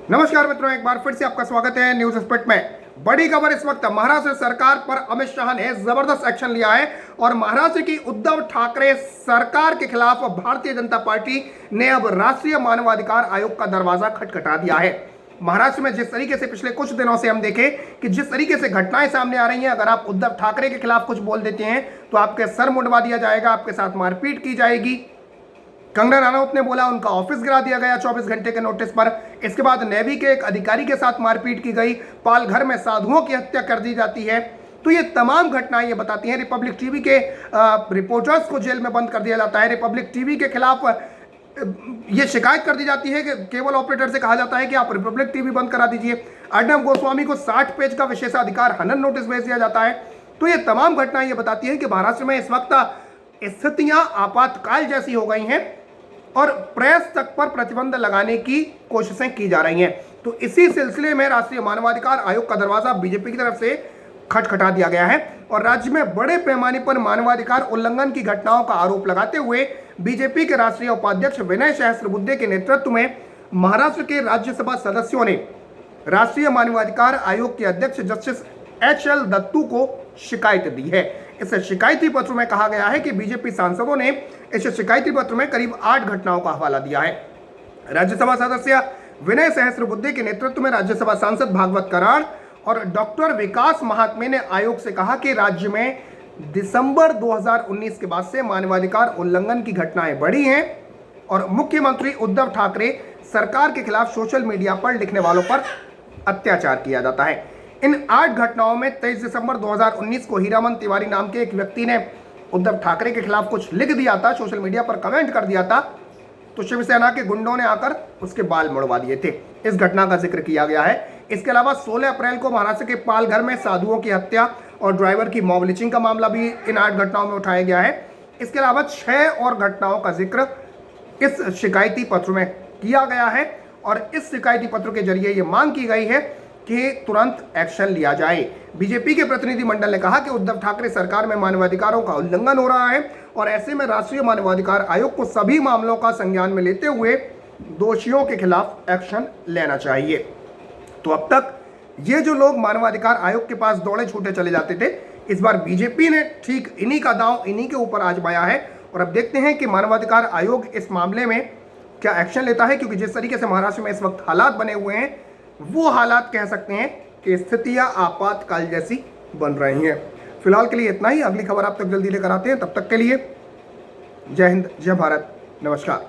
नमस्कार मित्रों, एक बार फिर से आपका स्वागत है न्यूज स्पीड में। बड़ी खबर इस वक्त महाराष्ट्र सरकार पर अमित शाह ने जबरदस्त एक्शन लिया है और महाराष्ट्र की उद्धव ठाकरे सरकार के खिलाफ भारतीय जनता पार्टी ने अब राष्ट्रीय मानवाधिकार आयोग का दरवाजा खटखटा दिया है। महाराष्ट्र में जिस तरीके से पिछले कुछ दिनों से हम देखें कि जिस तरीके से घटनाएं सामने आ रही हैं, अगर आप उद्धव ठाकरे के खिलाफ कुछ बोल देते हैं तो आपके सर मुंडवा दिया जाएगा, आपके साथ मारपीट की जाएगी। कंगना रनौत ने बोला उनका ऑफिस गिरा दिया गया 24 घंटे के नोटिस पर। इसके बाद नेवी के एक अधिकारी के साथ मारपीट की गई, पालघर में साधुओं की हत्या कर दी जाती है। तो ये तमाम घटनाएं ये बताती हैं। रिपब्लिक टीवी के रिपोर्टर्स को जेल में बंद कर दिया जाता है। रिपब्लिक टीवी के खिलाफ ये शिकायत कर दी जाती है कि केबल ऑपरेटर से कहा जाता है कि आप रिपब्लिक टीवी बंद करा दीजिए। अर्णब गोस्वामी को 60 पेज का विशेषाधिकार हनन नोटिस भेज दिया जाता है। तो ये तमाम घटनाएं ये बताती हैं कि महाराष्ट्र में इस वक्त स्थितियां आपातकाल जैसी हो गई हैं और प्रेस तक पर प्रतिबंध लगाने की कोशिशें की जा रही हैं। तो इसी सिलसिले में राष्ट्रीय मानवाधिकार आयोग का दरवाजा बीजेपी की तरफ से खटखटा दिया गया है और राज्य में बड़े पैमाने पर मानवाधिकार उल्लंघन की घटनाओं का आरोप लगाते हुए बीजेपी के राष्ट्रीय उपाध्यक्ष विनय सहस्त्रबुद्धे के नेतृत्व में महाराष्ट्र के राज्यसभा सदस्यों ने राष्ट्रीय मानवाधिकार आयोग के अध्यक्ष जस्टिस HL दत्तू को शिकायत दी है। इस शिकायती पत्र में कहा गया है कि बीजेपी सांसदों ने इस शिकायती पत्र में करीब 8 घटनाओं का हवाला दिया है। राज्यसभा सदस्य विनय सहस्त्रबुद्धे के नेतृत्व में राज्यसभा सांसद भागवत कराड़ और डॉक्टर विकास महात्मे ने आयोग से कहा कि राज्य में दिसंबर 2019 के बाद से मानवाधिकार उल्लंघन की घटनाएं बढ़ी हैं और मुख्यमंत्री उद्धव ठाकरे सरकार के खिलाफ सोशल मीडिया पर लिखने वालों पर अत्याचार किया जाता है। इन 8 घटनाओं में 23 दिसंबर 2019 को हीरामन तिवारी नाम के एक व्यक्ति ने उद्धव ठाकरे के खिलाफ कुछ लिख दिया था, सोशल मीडिया पर कमेंट कर दिया था, तो शिवसेना के गुंडों ने आकर उसके बाल मुड़वा दिए थे। इस घटना का जिक्र किया गया है। इसके अलावा 16 अप्रैल को महाराष्ट्र के पालघर में साधुओं की हत्या और ड्राइवर की मॉब लिंचिंग का मामला भी इन 8 घटनाओं में उठाया गया है। इसके अलावा 6 और घटनाओं का जिक्र इस शिकायती पत्र में किया गया है और इस शिकायती पत्र के जरिए ये मांग की गई है कि तुरंत एक्शन लिया जाए। बीजेपी के प्रतिनिधि मंडल ने कहा कि उद्धव ठाकरे सरकार में मानवाधिकारों का उल्लंघन हो रहा है और ऐसे में राष्ट्रीय मानवाधिकार आयोग को सभी मामलों का संज्ञान में लेते हुए दोषियों के खिलाफ एक्शन लेना चाहिए। तो अब तक ये जो लोग मानवाधिकार आयोग के पास दौड़े छूटे चले जाते थे, इस बार बीजेपी ने ठीक इन्हीं का दांव इन्हीं के ऊपर आजमाया है और अब देखते हैं कि मानवाधिकार आयोग इस मामले में क्या एक्शन लेता है, क्योंकि जिस तरीके से महाराष्ट्र में इस वक्त हालात बने हुए हैं वो हालात कह सकते हैं कि स्थितियां आपातकाल जैसी बन रही हैं। फिलहाल के लिए इतना ही। अगली खबर आप तक जल्दी लेकर आते हैं। तब तक के लिए जय हिंद, जय भारत, नमस्कार।